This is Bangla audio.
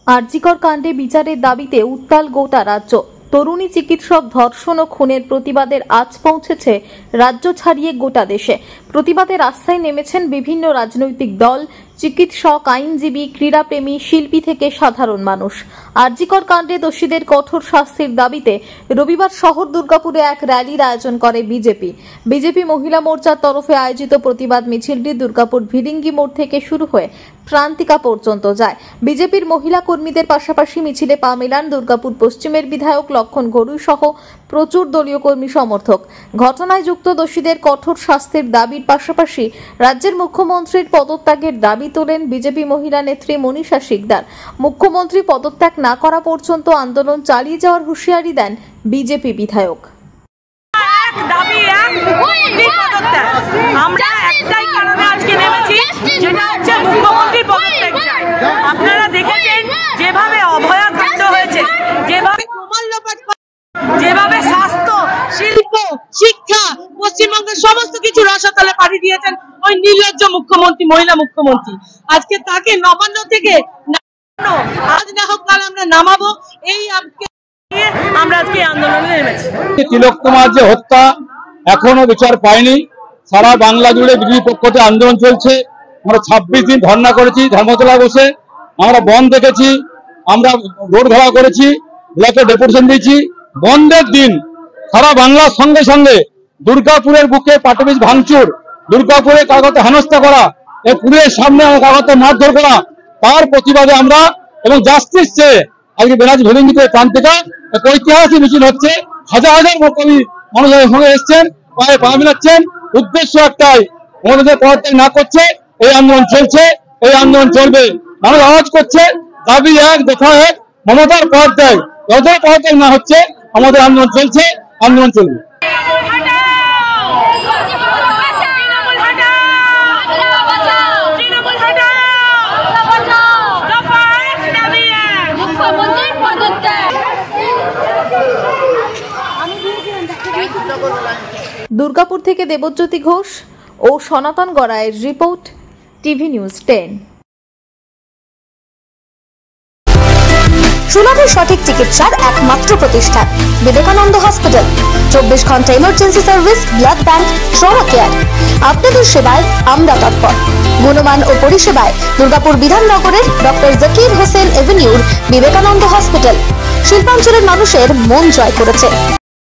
আরজিকর কাণ্ডে বিচারের দাবিতে উত্তাল গোটা রাজ্য। তরুণী চিকিৎসক ধর্ষণ ও খুনের প্রতিবাদের আজ পৌঁছেছে রাজ্য ছাড়িয়ে গোটা দেশে। প্রতিবাদের রাস্তায় নেমেছেন বিভিন্ন রাজনৈতিক দল, চিকিৎসক, আইনজীবী, ক্রীড়াপ্রেমী, শিল্পী থেকে সাধারণ মানুষ। আরজিকর কাণ্ডে দোষীদের কঠোর শাস্তির দাবিতে রবিবার শহর দুর্গাপুরে এক র্যালির আয়োজন করে বিজেপি মহিলা মোর্চার তরফে আয়োজিত প্রতিবাদ মিছিলটি দুর্গাপুর ভিরিঙ্গি মোড় থেকে শুরু হয়ে প্রান্তিকা পর্যন্ত যায়। বিজেপির মহিলা কর্মীদের পাশাপাশি মিছিলে পা মেলান দুর্গাপুর পশ্চিমের বিধায়ক লক্ষণ ঘড়ুই সহ প্রচুর দলীয় কর্মী সমর্থক। ঘটনায় যুক্ত দোষীদের কঠোর শাস্তির দাবির পাশাপাশি রাজ্যের মুখ্যমন্ত্রীর পদত্যাগের দাবি তোলেন বিজেপি মহিলা নেত্রী মনীষা শিকদার। মুখ্যমন্ত্রী পদত্যাগ না করা পর্যন্ত আন্দোলন চালিয়ে যাওয়ার হুঁশিয়ারি দেন বিজেপি বিধায়ক। আমরা একটাই কারণে আজকে নেমেছি, যেটা হচ্ছে মুখ্যমন্ত্রী পদত্যাগ চাই। আপনারা দেখেছেন যেভাবে অভয়াকাণ্ড হয়েছে, যেভাবে স্বাস্থ্য, শিল্প, শিক্ষা, পশ্চিমবঙ্গের সমস্ত কিছু রসাতলে পাড়ি দিয়েছেন ওই নির্লজ্জ মুখ্যমন্ত্রী, মহিলা মুখ্যমন্ত্রী। আজকে তাকে নবান্ন থেকে আজ না হোক কাল আমরা নামাবো, এই আমরা আজকে আন্দোলনে নেমেছি। তিলোত্তমার যে হত্যা এখনো বিচার পায়নি, সারা বাংলা জুড়ে বিজেপি পক্ষ থেকে আন্দোলন চলছে। আমরা 26 দিন ধর্ণা করেছি, ধর্মতলা বসে আমরা বন্ধ দেখেছি, আমরা রোড ঘেরাও করেছি, ব্লকে ডেপুটেশন দিয়েছি। বন্ধের দিন সারা বাংলার সঙ্গে সঙ্গে দুর্গাপুরের বুকে পাটবিজ ভাঙচুর, দুর্গাপুরে কাগজে হেনস্থা করা, এই পুরের সামনে কাগজে মারধর করা, তার প্রতিবাদে আমরা এবং জাস্টিস চেয়ে আজকে বেনাজ ভিরিঙ্গিতে প্রান্তিকা এক ঐতিহাসিক মিছিল হচ্ছে। হাজার হাজার কর্মী মানুষের সঙ্গে এসছেন, পায়ে পা মিলাচ্ছেন। উদ্দেশ্য একটাই, মমতাদের পদত্যাগ না করছে, এই আন্দোলন চলছে, এই আন্দোলন চলবে। মানুষ আওয়াজ করছে, দাবি এক, দেখা এক, মমতার পদত্যাগ। যতই পদত্যাগ না হচ্ছে আমাদের আন্দোলন চলছে, আন্দোলন চলবে। দুর্গাপুর থেকে দেবজ্যোতি ঘোষ ও সনাতন গড়াইয়ের রিপোর্ট, টিভি নিউজ 10। সুলভ সঠিক চিকিৎসার একমাত্র প্রতিষ্ঠান বিবেকানন্দ হসপিটাল। 24 ঘন্টা emergency service, blood bank, trauma care. আপনাদের সেবায় আমরা তৎপর। গুণমান ও পরিষেবায় দুর্গাপুর বিধাননগরের ডক্টর জাকির হোসেন এভিনিউর বিবেকানন্দ হসপিটাল শিল্পাঞ্চলের মানুষের মন জয় করেছে।